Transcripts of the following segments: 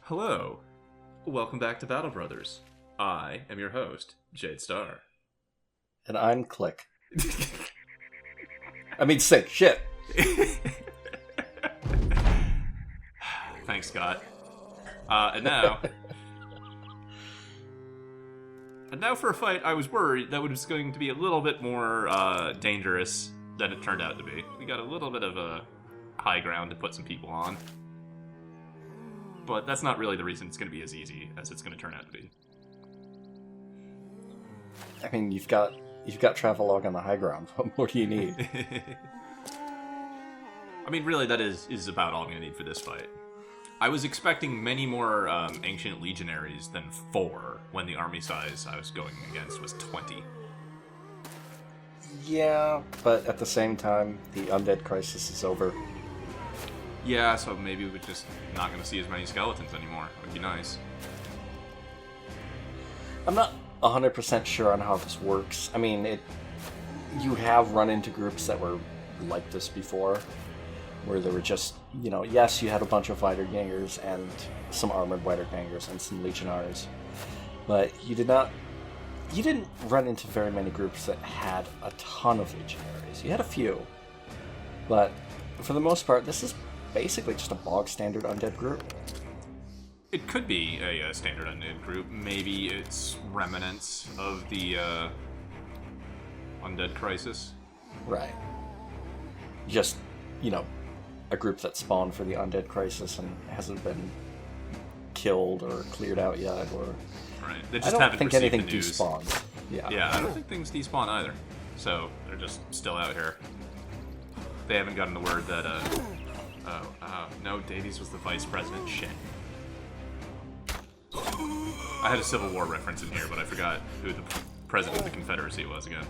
Hello. Welcome back to Battle Brothers. I am your host, Jade Star. And I'm Click. I mean, sick. Shit. Thanks, Scott. And now for a fight I was worried that was going to be a little bit more dangerous than it turned out to be. We got a little bit of a high ground to put some people on. But that's not really the reason it's going to be as easy as it's going to turn out to be. I mean, you've got Travelog on the high ground. What more do you need? I mean, really, that is about all I'm going to need for this fight. I was expecting many more Ancient Legionaries than 4 when the army size I was going against was 20. Yeah, but at the same time, the Undead crisis is over. Yeah, so maybe we're just not going to see as many skeletons anymore. That would be nice. I'm not 100% sure on how this works. I mean, you have run into groups that were like this before, where there were just, yes, you had a bunch of Weitergangers and some armored Weitergangers and some Legionaries, but you didn't run into very many groups that had a ton of Legionaries. You had a few, but for the most part, this is basically just a bog standard Undead group. It could be a standard Undead group. Maybe it's remnants of the Undead crisis. Right. Just, a group that spawned for the Undead crisis and hasn't been killed or cleared out yet, or... Right. They just I don't haven't think received anything the news. despawns. Yeah, I don't think things despawn either. So, they're just still out here. They haven't gotten the word that, no, Davies was the vice president. Shit. I had a Civil War reference in here, but I forgot who the president of the Confederacy was again.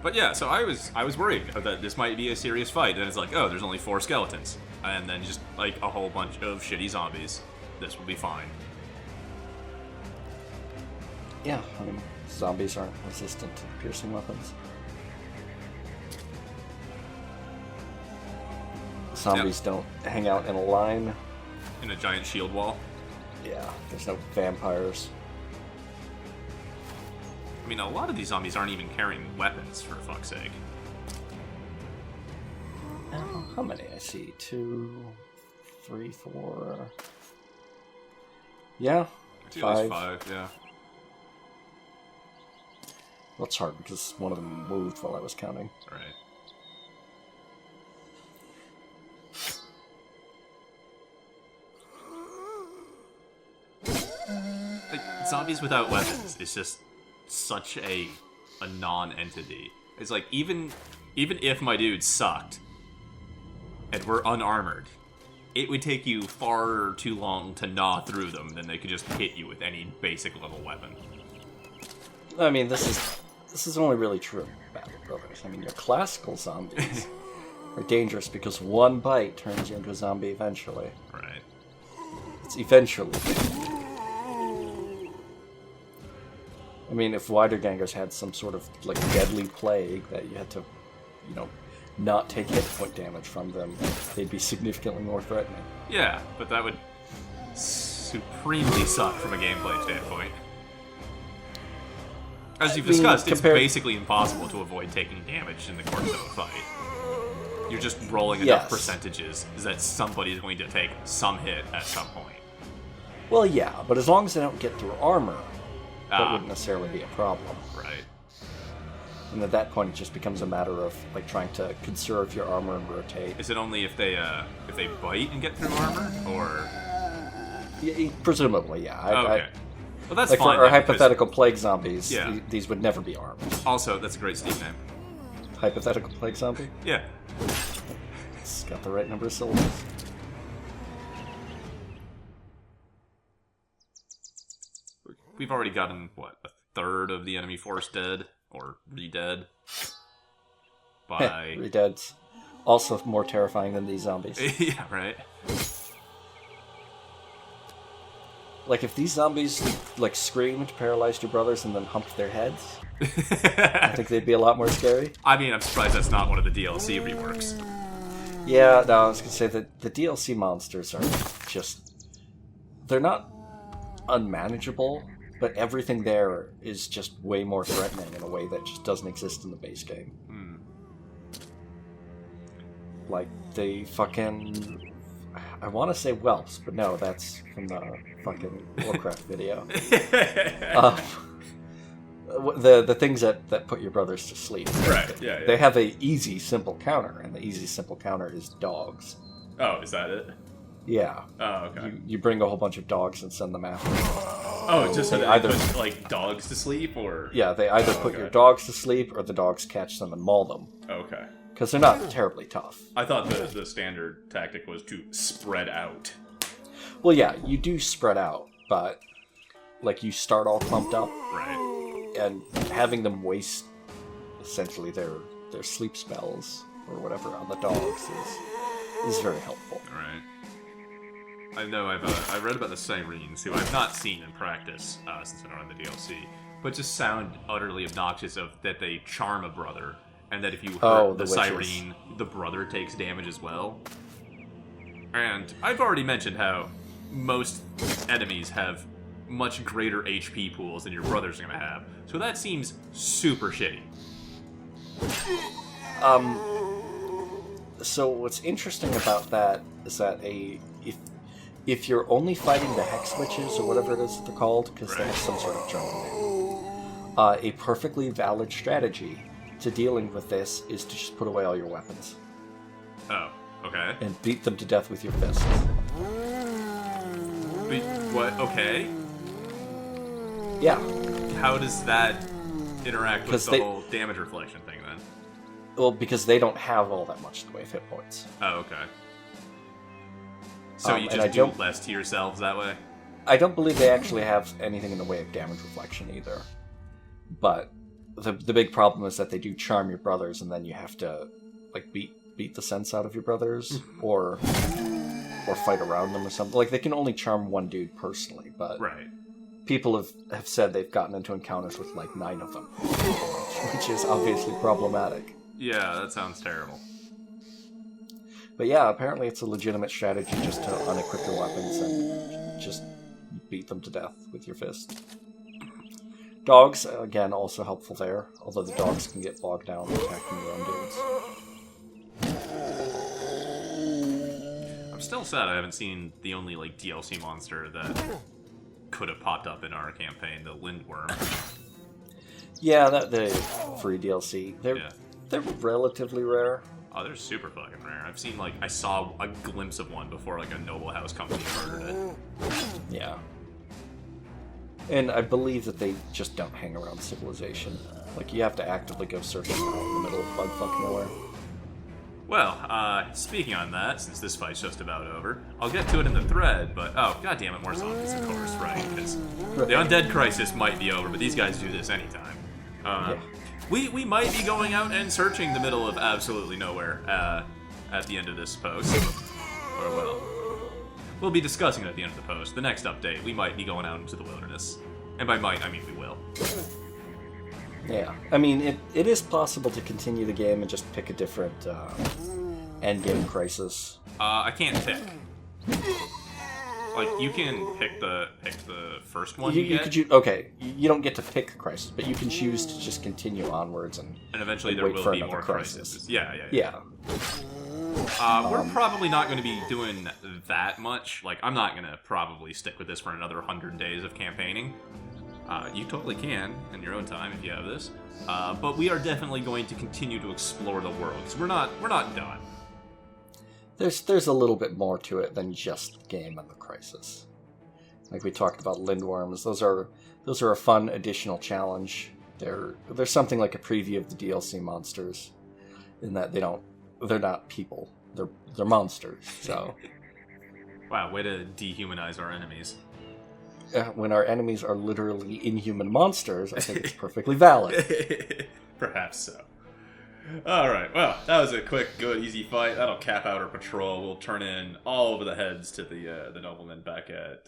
But yeah, so I was worried that this might be a serious fight, and it's like, oh, there's only 4 skeletons, and then just like a whole bunch of shitty zombies. This will be fine. Yeah, I mean, zombies aren't resistant to piercing weapons. Zombies don't hang out in a line. In a giant shield wall. Yeah, there's no vampires. I mean, a lot of these zombies aren't even carrying weapons, for fuck's sake. How many? I see 2, 3, 4. Yeah, I feel there's 5, yeah. Well, it's hard because one of them moved while I was counting. Right. Like, zombies without weapons is just such a non-entity. It's like, even if my dude sucked and were unarmored, it would take you far too long to gnaw through them than they could just hit you with any basic level weapon. I mean, this is only really true of Battle Brothers. I mean, your classical zombies are dangerous because one bite turns you into a zombie eventually. Right. It's eventually. I mean, if Weitergangers had some sort of, deadly plague that you had to, not take hit point damage from them, they'd be significantly more threatening. Yeah, but that would supremely suck from a gameplay standpoint. As you've discussed, it's basically impossible to avoid taking damage in the course of a fight. You're just rolling enough percentages that somebody's going to take some hit at some point. Well, yeah, but as long as they don't get through armor, that wouldn't necessarily be a problem. Right. And at that point, it just becomes a matter of trying to conserve your armor and rotate. Is it only if they bite and get through armor, or? Yeah, presumably, yeah. Okay. Well, that's fine. For our hypothetical plague zombies, yeah. These would never be armed. Also, that's a great Steam name. Hypothetical plague zombie? Yeah. It's got the right number of syllables. We've already gotten, a third of the enemy force dead, or re-dead, by... Re-dead's also more terrifying than these zombies. Yeah, right. Like, if these zombies, like, screamed, paralyzed your brothers, and then humped their heads, I think they'd be a lot more scary. I mean, I'm surprised that's not one of the DLC reworks. Yeah, no, I was going to say that the DLC monsters are just... They're not unmanageable, but everything there is just way more threatening in a way that just doesn't exist in the base game. Like, they fucking... I want to say whelps, but no, that's from the fucking Warcraft video. The things that put your brothers to sleep. Right, yeah. They have a easy, simple counter, and the easy, simple counter is dogs. Oh, is that it? Yeah. Oh, okay. You bring a whole bunch of dogs and send them after. Oh, just so they either put, like, dogs to sleep, or... Yeah, they either put your dogs to sleep, or the dogs catch them and maul them. Okay. Because they're not terribly tough. I thought the standard tactic was to spread out. Well, yeah, you do spread out, but, like, you start all clumped up. Right. And having them waste, essentially, their sleep spells, or whatever, on the dogs is very helpful. Right. I know I read about the Sirens, who I've not seen in practice since I don't run the DLC, but just sound utterly obnoxious of that they charm a brother, and that if you hurt the Siren, the brother takes damage as well. And I've already mentioned how most enemies have much greater HP pools than your brother's gonna have, so that seems super shitty. So what's interesting about that is that if you're only fighting the Hex Witches, or whatever it is that they're called, because they have some sort of German name, a perfectly valid strategy to dealing with this is to just put away all your weapons. Oh, okay. And beat them to death with your fists. What? Okay. Yeah. How does that interact with the whole damage reflection thing, then? Well, because they don't have all that much in the way of hit points. Oh, okay. So you just do less to yourselves that way? I don't believe they actually have anything in the way of damage reflection either. But the big problem is that they do charm your brothers, and then you have to, like, beat the sense out of your brothers, or fight around them or something. Like, they can only charm one dude personally, but people have said they've gotten into encounters with, like, 9 of them, which is obviously problematic. Yeah, that sounds terrible. But yeah, apparently it's a legitimate strategy just to unequip your weapons and just beat them to death with your fist. Dogs, again, also helpful there, although the dogs can get bogged down attacking your own dudes. I'm still sad I haven't seen the only, like, DLC monster that could have popped up in our campaign, the Lindworm. Yeah, the free DLC. They're relatively rare. Oh, they're super fucking rare. I've seen, like, I saw a glimpse of one before, like, a Noble House company murdered it. Yeah. And I believe that they just don't hang around civilization. Like, you have to actively go searching out in the middle of bugfuck nowhere. Well, speaking on that, since this fight's just about over, I'll get to it in the thread, but, oh, goddammit, more zombies, of course, right? Because the Undead Crisis might be over, but these guys do this anytime. We might be going out and searching the middle of absolutely nowhere at the end of this post. Or, well, we'll be discussing it at the end of the post. The next update, we might be going out into the wilderness. And by might, I mean we will. Yeah. I mean, it is possible to continue the game and just pick a different endgame crisis. I can't pick. Like, you can pick the first one you get. Okay, you don't get to pick a crisis, but you can choose to just continue onwards and eventually there will be more crises. Yeah. We're probably not going to be doing that much. Like, I'm not going to probably stick with this for another 100 days of campaigning. You totally can in your own time if you have this. But we are definitely going to continue to explore the world, because we're not done. There's a little bit more to it than just the game and the crisis. Like we talked about Lindworms, those are a fun additional challenge. They're something like a preview of the DLC monsters, in that they're not people. They're monsters. So wow, way to dehumanize our enemies. When our enemies are literally inhuman monsters, I think it's perfectly valid. Perhaps so. Alright, well, that was a quick, good, easy fight. That'll cap out our patrol. We'll turn in all over the heads to the noblemen back at,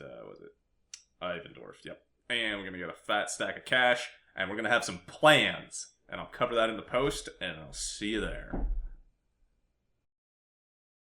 Eichendorf, yep. And we're gonna get a fat stack of cash, and we're gonna have some plans. And I'll cover that in the post, and I'll see you there.